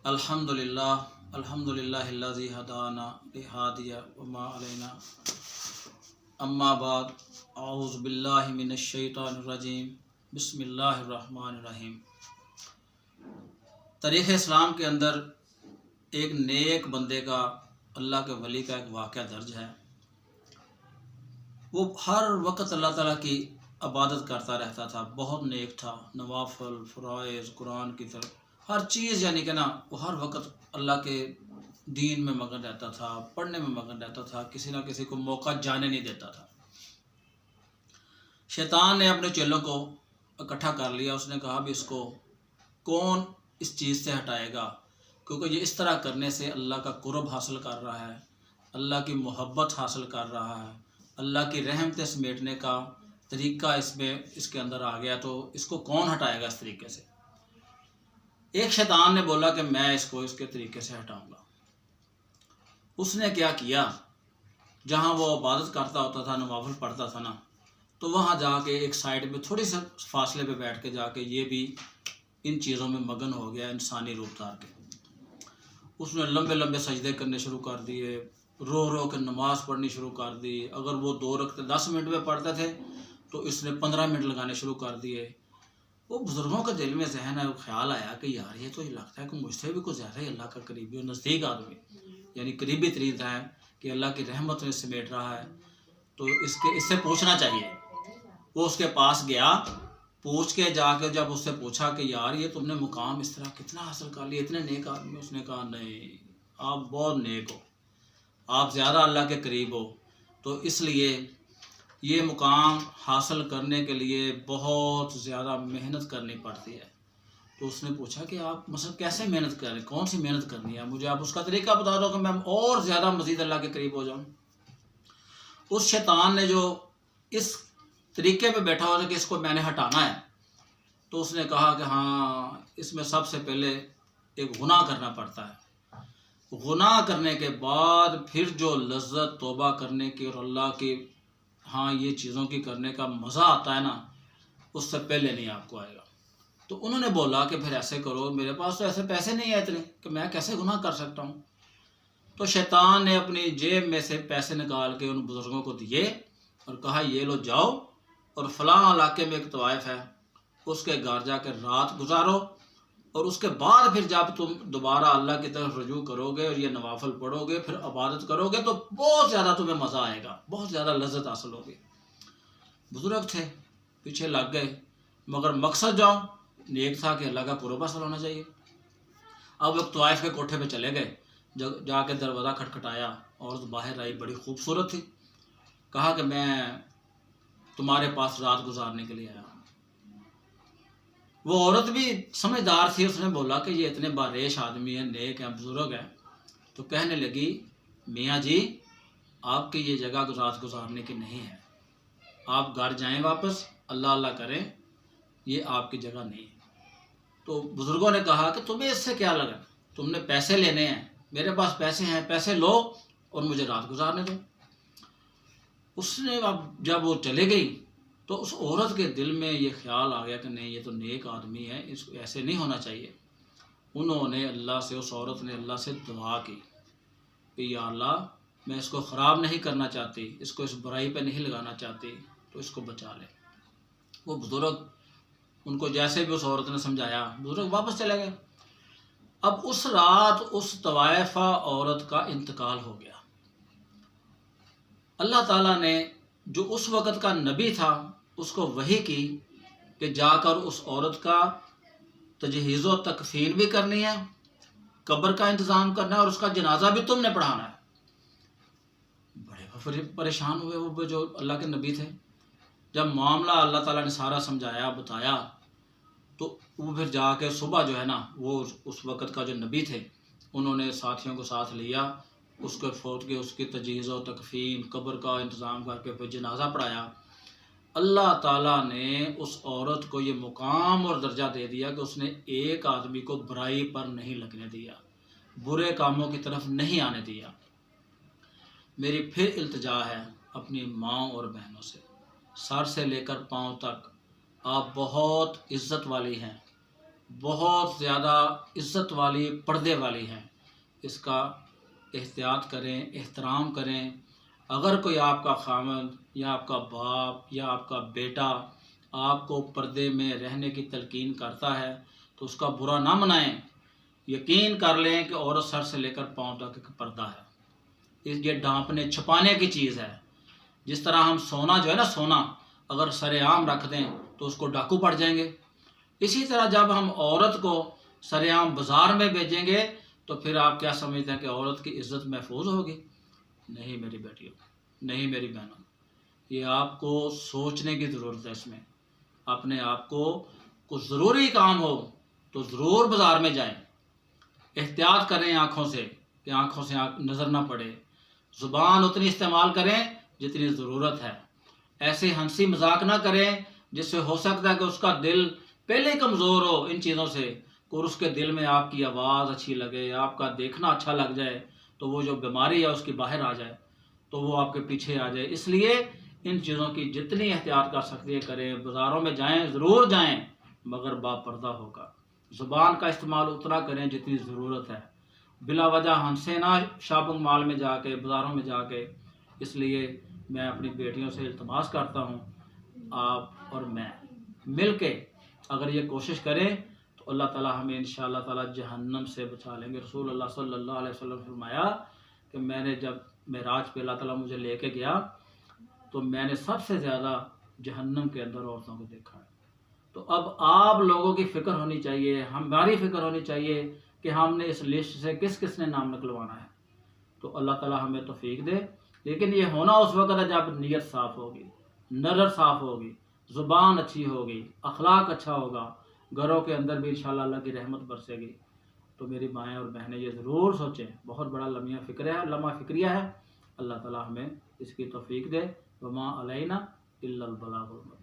الحمدللہ الذی ہدانا لہذا وما علینا اما بعد اعوذ باللہ من الشیطان الرجیم بسم اللہ الرحمن الرحیم۔ تاریخ اسلام کے اندر ایک نیک بندے کا، اللہ کے ولی کا ایک واقعہ درج ہے۔ وہ ہر وقت اللہ تعالیٰ کی عبادت کرتا رہتا تھا، بہت نیک تھا، نوافل، فرائض، قرآن کی طرف ہر چیز، یعنی کہ وہ ہر وقت اللہ کے دین میں مگن رہتا تھا، پڑھنے میں مگن رہتا تھا، کسی نہ کسی کو موقع جانے نہیں دیتا تھا۔ شیطان نے اپنے چیلوں کو اکٹھا کر لیا، اس نے کہا بھی اس کو کون اس چیز سے ہٹائے گا، کیونکہ یہ اس طرح کرنے سے اللہ کا قرب حاصل کر رہا ہے، اللہ کی محبت حاصل کر رہا ہے، اللہ کی رحمتیں سمیٹنے کا طریقہ اس کے اندر آ گیا، تو اس کو کون ہٹائے گا اس طریقے سے۔ ایک شیطان نے بولا کہ میں اس کو اس کے طریقے سے ہٹاؤں گا۔ اس نے کیا کیا، جہاں وہ عبادت کرتا ہوتا تھا، نوافل پڑھتا تھا نا، تو وہاں جا کے ایک سائڈ میں تھوڑی سے فاصلے پہ بیٹھ کے جا کے یہ بھی ان چیزوں میں مگن ہو گیا، انسانی روپ دھار کے۔ اس نے لمبے لمبے سجدے کرنے شروع کر دیے، رو رو کے نماز پڑھنی شروع کر دی۔ اگر وہ 2 رکعتیں 10 منٹ میں پڑھتے تھے تو اس نے 15 منٹ لگانے شروع کر دیے۔ وہ بزرگوں کے دل میں ذہن ہے، خیال آیا کہ یار یہ تو لگتا ہے کہ مجھ سے بھی کچھ زیادہ ہی اللہ کا قریبی اور نزدیک آدمی، یعنی قریبی ترین ہے کہ اللہ کی رحمت میں سمیٹ رہا ہے، تو اس سے پوچھنا چاہیے۔ وہ اس کے پاس گیا، پوچھ کے جا کے جب اس سے پوچھا کہ یار یہ تم نے مقام اس طرح کتنا حاصل کر لیا، اتنے نیک آدمی؟ اس نے کہا نہیں، آپ بہت نیک ہو، آپ زیادہ اللہ کے قریب ہو، تو اس لیے یہ مقام حاصل کرنے کے لیے بہت زیادہ محنت کرنی پڑتی ہے۔ تو اس نے پوچھا کہ آپ مثلا کیسے محنت کر رہے ہیں، کون سی محنت کرنی ہے، مجھے آپ اس کا طریقہ بتا دو کہ میں اور زیادہ مزید اللہ کے قریب ہو جاؤں۔ اس شیطان نے جو اس طریقے پہ بیٹھا ہوا تھا کہ اس کو میں نے ہٹانا ہے، تو اس نے کہا کہ ہاں، اس میں سب سے پہلے ایک گناہ کرنا پڑتا ہے، گناہ کرنے کے بعد پھر جو لذت توبہ کرنے کی اور اللہ کی ہاں یہ چیزوں کی کرنے کا مزہ آتا ہے نا، اس سے پہلے نہیں آپ کو آئے گا۔ تو انہوں نے بولا کہ پھر ایسے کرو، میرے پاس تو ایسے پیسے نہیں ہیں اتنے کہ میں کیسے گناہ کر سکتا ہوں۔ تو شیطان نے اپنی جیب میں سے پیسے نکال کے ان بزرگوں کو دیے اور کہا یہ لو، جاؤ اور فلاں علاقے میں ایک طوائف ہے، اس کے گھر جا کے رات گزارو، اور اس کے بعد پھر جب تم دوبارہ اللہ کی طرف رجوع کرو گے اور یہ نوافل پڑھو گے، پھر عبادت کرو گے، تو بہت زیادہ تمہیں مزہ آئے گا، بہت زیادہ لذت حاصل ہوگی۔ بزرگ تھے، پیچھے لگ گئے، مگر مقصد جو نیک تھا کہ اللہ کا قرب حاصل ہونا چاہیے۔ اب ایک طوائف کے کوٹھے پہ چلے گئے، جا کے دروازہ کھٹکھٹایا، عورت باہر آئی، بڑی خوبصورت تھی، کہا کہ میں تمہارے پاس رات گزارنے کے لیے آیا ہوں۔ وہ عورت بھی سمجھدار تھی، اس نے بولا کہ یہ اتنے باریش آدمی ہیں، نیک ہیں، بزرگ ہیں، تو کہنے لگی میاں جی آپ کی یہ جگہ رات گزارنے کی نہیں ہے، آپ گھر جائیں واپس، اللہ اللہ کریں، یہ آپ کی جگہ نہیں ہے۔ تو بزرگوں نے کہا کہ تمہیں اس سے کیا لگا، تم نے پیسے لینے ہیں، میرے پاس پیسے ہیں، پیسے لو اور مجھے رات گزارنے دو۔ اس نے اب جب وہ چلے گئی تو اس عورت کے دل میں یہ خیال آ گیا کہ نہیں یہ تو نیک آدمی ہے، اس کو ایسے نہیں ہونا چاہیے۔ انہوں نے اللہ سے، اس عورت نے اللہ سے دعا کی کہ یا اللہ میں اس کو خراب نہیں کرنا چاہتی، اس کو اس برائی پہ نہیں لگانا چاہتی، تو اس کو بچا لے۔ وہ بزرگ، ان کو جیسے بھی اس عورت نے سمجھایا، بزرگ واپس چلے گئے۔ اب اس رات اس طوائفہ عورت کا انتقال ہو گیا۔ اللہ تعالیٰ نے جو اس وقت کا نبی تھا اس کو وحی کی کہ جا کر اس عورت کا تجہیز و تکفین بھی کرنی ہے، قبر کا انتظام کرنا ہے، اور اس کا جنازہ بھی تم نے پڑھانا ہے۔ بڑے پریشان ہوئے وہ جو اللہ کے نبی تھے۔ جب معاملہ اللہ تعالیٰ نے سارا سمجھایا، بتایا، تو وہ پھر جا کے صبح جو ہے نا، وہ اس وقت کا جو نبی تھے انہوں نے ساتھیوں کو ساتھ لیا، اس کو فوت کے اس کی تجہیز و تکفین، قبر کا انتظام کر کے پھر جنازہ پڑھایا۔ اللہ تعالیٰ نے اس عورت کو یہ مقام اور درجہ دے دیا کہ اس نے ایک آدمی کو برائی پر نہیں لگنے دیا، برے کاموں کی طرف نہیں آنے دیا۔ میری پھر التجا ہے اپنی ماں اور بہنوں سے، سر سے لے کر پاؤں تک آپ بہت عزت والی ہیں، بہت زیادہ عزت والی، پردے والی ہیں، اس کا احتیاط کریں، احترام کریں۔ اگر کوئی آپ کا خامند یا آپ کا باپ یا آپ کا بیٹا آپ کو پردے میں رہنے کی تلقین کرتا ہے تو اس کا برا نہ منائیں۔ یقین کر لیں کہ عورت سر سے لے کر پاؤں تک ایک پردہ ہے، یہ ڈھانپنے چھپانے کی چیز ہے۔ جس طرح ہم سونا جو ہے نا، سونا اگر سر عام رکھ دیں تو اس کو ڈاکو پڑ جائیں گے، اسی طرح جب ہم عورت کو سر عام بازار میں بھیجیں گے تو پھر آپ کیا سمجھتے ہیں کہ عورت کی عزت محفوظ ہوگی؟ نہیں میری بیٹیوں، نہیں میری بہنوں، یہ آپ کو سوچنے کی ضرورت ہے۔ اس میں اپنے آپ کو کچھ ضروری کام ہو تو ضرور بازار میں جائیں، احتیاط کریں آنکھوں سے کہ آنکھوں سے نظر نہ پڑے، زبان اتنی استعمال کریں جتنی ضرورت ہے، ایسے ہنسی مذاق نہ کریں جس سے ہو سکتا ہے کہ اس کا دل پہلے کمزور ہو ان چیزوں سے، اور اس کے دل میں آپ کی آواز اچھی لگے، آپ کا دیکھنا اچھا لگ جائے تو وہ جو بیماری ہے اس کی باہر آ جائے تو وہ آپ کے پیچھے آ جائے۔ اس لیے ان چیزوں کی جتنی احتیاط کر سکتے ہیں کریں، بازاروں میں جائیں ضرور جائیں مگر با پردہ ہوگا، زبان کا استعمال اتنا کریں جتنی ضرورت ہے، بلا وجہ ہنسے نہ شاپنگ مال میں جا کے، بازاروں میں جا کے۔ اس لیے میں اپنی بیٹیوں سے التماس کرتا ہوں آپ اور میں مل کے اگر یہ کوشش کریں تو اللہ تعالیٰ ہمیں انشاءاللہ تعالیٰ جہنم سے بچا لیں گے۔ رسول اللہ صلی اللہ علیہ وسلم نے فرمایا کہ میں نے جب معراج پہ اللہ تعالیٰ مجھے لے کے گیا تو میں نے سب سے زیادہ جہنم کے اندر عورتوں کو دیکھا ہے۔ تو اب آپ لوگوں کی فکر ہونی چاہیے، ہماری فکر ہونی چاہیے کہ ہم نے اس لسٹ سے کس کس نے نام نکلوانا ہے۔ تو اللہ تعالیٰ ہمیں توفیق دے، لیکن یہ ہونا اس وقت ہے جب نیت صاف ہوگی، نظر صاف ہوگی، زبان اچھی ہوگی، اخلاق اچھا ہوگا، گھروں کے اندر بھی انشاءاللہ اللہ کی رحمت برسے گی۔ تو میری مائیں اور بہنیں یہ ضرور سوچیں، بہت بڑا لمحہ فکریہ ہے۔ اللہ تعالیٰ ہمیں اس کی توفیق دے۔ وما علینا الا البلاغ المبین۔